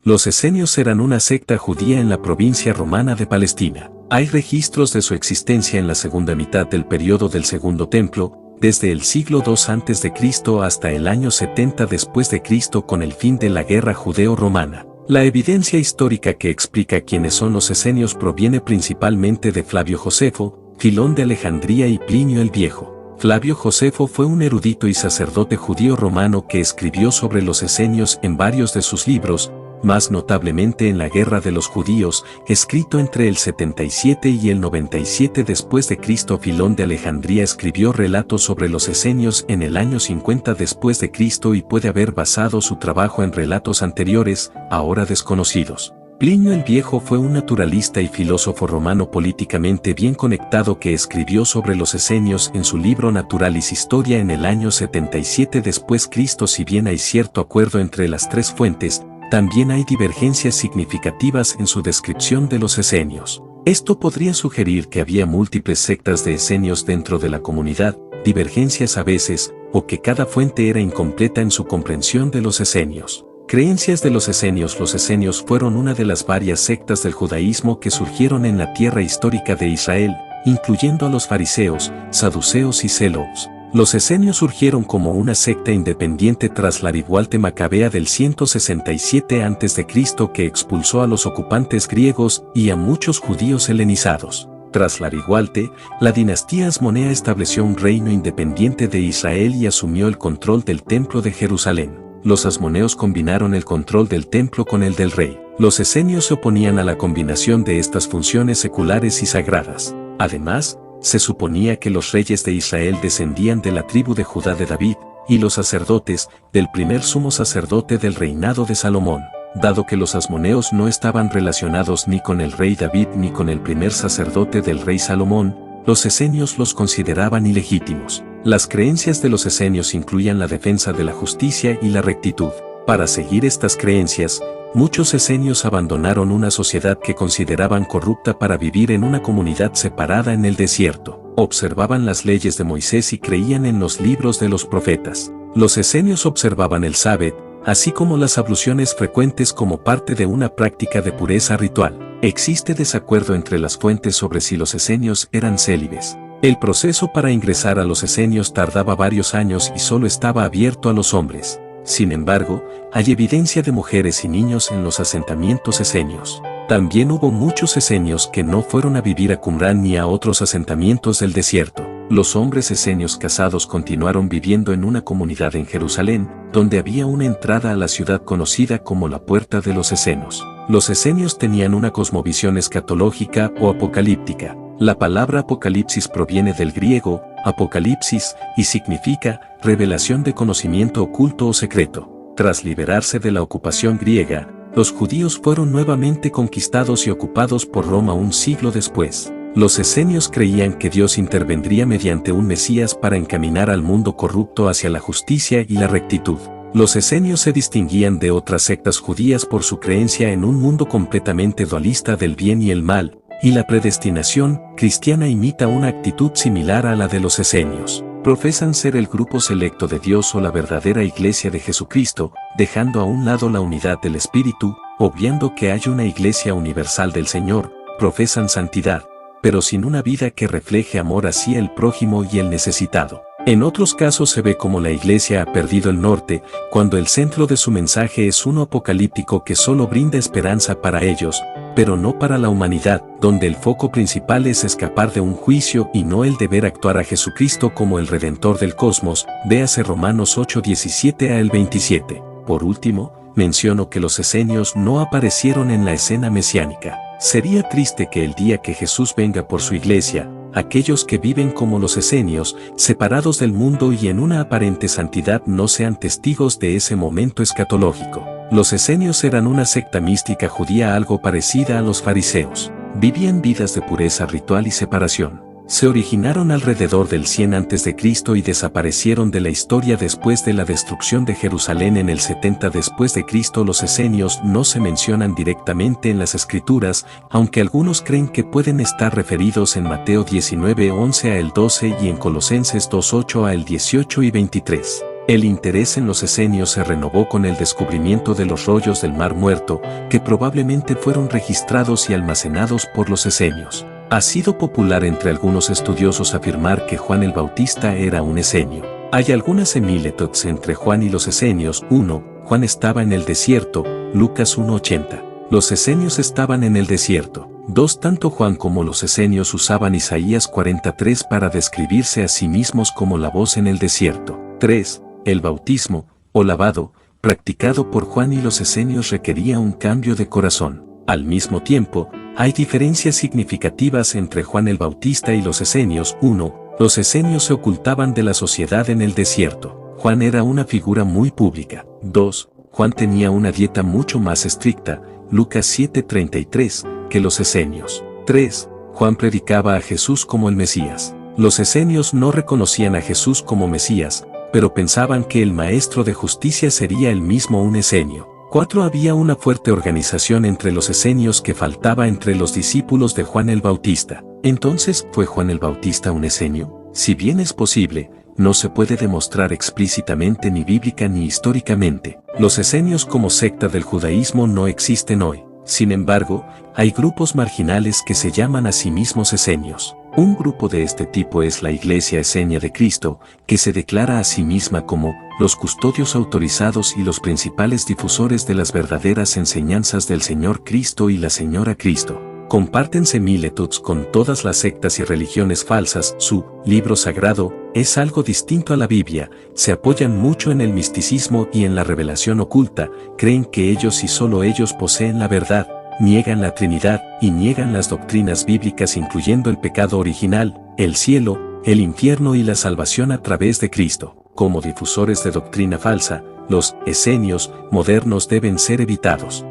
Los esenios eran una secta judía en la provincia romana de Palestina. Hay registros de su existencia en la segunda mitad del período del Segundo Templo, desde el siglo II a.C. hasta el año 70 después de Cristo con el fin de la guerra judeo-romana. La evidencia histórica que explica quiénes son los esenios proviene principalmente de Flavio Josefo, Filón de Alejandría y Plinio el Viejo. Flavio Josefo fue un erudito y sacerdote judío romano que escribió sobre los esenios en varios de sus libros, más notablemente en la Guerra de los Judíos, escrito entre el 77 y el 97 después de Cristo. Filón de Alejandría escribió relatos sobre los esenios en el año 50 después de Cristo y puede haber basado su trabajo en relatos anteriores, ahora desconocidos. Plinio el Viejo fue un naturalista y filósofo romano políticamente bien conectado que escribió sobre los esenios en su libro Naturalis Historia en el año 77 después Cristo. Si bien hay cierto acuerdo entre las tres fuentes, también hay divergencias significativas en su descripción de los esenios. Esto podría sugerir que había múltiples sectas de esenios dentro de la comunidad, divergencias a veces, o que cada fuente era incompleta en su comprensión de los esenios. Creencias de los esenios. Los esenios fueron una de las varias sectas del judaísmo que surgieron en la tierra histórica de Israel, incluyendo a los fariseos, saduceos y zelotes. Los esenios surgieron como una secta independiente tras la rivuelta macabea del 167 a.C. que expulsó a los ocupantes griegos y a muchos judíos helenizados. Tras la rivuelta, la dinastía Asmonea estableció un reino independiente de Israel y asumió el control del templo de Jerusalén. Los asmoneos combinaron el control del templo con el del rey. Los esenios se oponían a la combinación de estas funciones seculares y sagradas. Además, se suponía que los reyes de Israel descendían de la tribu de Judá de David, y los sacerdotes, del primer sumo sacerdote del reinado de Salomón. Dado que los asmoneos no estaban relacionados ni con el rey David ni con el primer sacerdote del rey Salomón, los esenios los consideraban ilegítimos. Las creencias de los esenios incluían la defensa de la justicia y la rectitud. Para seguir estas creencias, muchos esenios abandonaron una sociedad que consideraban corrupta para vivir en una comunidad separada en el desierto. Observaban las leyes de Moisés y creían en los libros de los profetas. Los esenios observaban el Sabbat, así como las abluciones frecuentes como parte de una práctica de pureza ritual. Existe desacuerdo entre las fuentes sobre si los esenios eran célibes. El proceso para ingresar a los esenios tardaba varios años y solo estaba abierto a los hombres. Sin embargo, hay evidencia de mujeres y niños en los asentamientos esenios. También hubo muchos esenios que no fueron a vivir a Qumrán ni a otros asentamientos del desierto. Los hombres esenios casados continuaron viviendo en una comunidad en Jerusalén, donde había una entrada a la ciudad conocida como la Puerta de los Esenios. Los esenios tenían una cosmovisión escatológica o apocalíptica. La palabra apocalipsis proviene del griego apocalipsis y significa revelación de conocimiento oculto o secreto. Tras liberarse de la ocupación griega, los judíos fueron nuevamente conquistados y ocupados por Roma un siglo después. Los esenios creían que Dios intervendría mediante un Mesías para encaminar al mundo corrupto hacia la justicia y la rectitud. Los esenios se distinguían de otras sectas judías por su creencia en un mundo completamente dualista del bien y el mal, y la predestinación cristiana imita una actitud similar a la de los esenios. Profesan ser el grupo selecto de Dios o la verdadera iglesia de Jesucristo, dejando a un lado la unidad del Espíritu, obviando que hay una iglesia universal del Señor. Profesan santidad, pero sin una vida que refleje amor hacia el prójimo y el necesitado. En otros casos se ve como la iglesia ha perdido el norte, cuando el centro de su mensaje es uno apocalíptico que solo brinda esperanza para ellos, pero no para la humanidad, donde el foco principal es escapar de un juicio y no el deber actuar a Jesucristo como el Redentor del cosmos. Véase Romanos 8:17 al 27. Por último, menciono que los esenios no aparecieron en la escena mesiánica. Sería triste que el día que Jesús venga por su iglesia, aquellos que viven como los esenios, separados del mundo y en una aparente santidad, no sean testigos de ese momento escatológico. Los esenios eran una secta mística judía algo parecida a los fariseos. Vivían vidas de pureza ritual y separación. Se originaron alrededor del 100 a.C. y desaparecieron de la historia después de la destrucción de Jerusalén en el 70 después de Cristo. Los esenios no se mencionan directamente en las Escrituras, aunque algunos creen que pueden estar referidos en Mateo 19:11 al 12 y en Colosenses 2:8 al 18 y 23. El interés en los esenios se renovó con el descubrimiento de los rollos del Mar Muerto, que probablemente fueron registrados y almacenados por los esenios. Ha sido popular entre algunos estudiosos afirmar que Juan el Bautista era un esenio. Hay algunas similitudes entre Juan y los esenios. 1. Juan estaba en el desierto, Lucas 1:80. Los esenios estaban en el desierto. 2. Tanto Juan como los esenios usaban Isaías 43 para describirse a sí mismos como la voz en el desierto. 3. El bautismo, o lavado, practicado por Juan y los esenios requería un cambio de corazón. Al mismo tiempo, hay diferencias significativas entre Juan el Bautista y los esenios. 1. Los esenios se ocultaban de la sociedad en el desierto. Juan era una figura muy pública. 2. Juan tenía una dieta mucho más estricta, Lucas 7:33, que los esenios. 3. Juan predicaba a Jesús como el Mesías. Los esenios no reconocían a Jesús como Mesías, pero pensaban que el maestro de justicia sería él mismo un esenio. 4. Había una fuerte organización entre los esenios que faltaba entre los discípulos de Juan el Bautista. Entonces, ¿fue Juan el Bautista un esenio? Si bien es posible, no se puede demostrar explícitamente ni bíblica ni históricamente. Los esenios como secta del judaísmo no existen hoy. Sin embargo, hay grupos marginales que se llaman a sí mismos esenios. Un grupo de este tipo es la Iglesia Esenia de Cristo, que se declara a sí misma como los custodios autorizados y los principales difusores de las verdaderas enseñanzas del Señor Cristo y la Señora Cristo. Comparten similitudes con todas las sectas y religiones falsas. Su libro sagrado es algo distinto a la Biblia, se apoyan mucho en el misticismo y en la revelación oculta, creen que ellos y solo ellos poseen la verdad, niegan la Trinidad y niegan las doctrinas bíblicas incluyendo el pecado original, el cielo, el infierno y la salvación a través de Cristo. Como difusores de doctrina falsa, los esenios modernos deben ser evitados.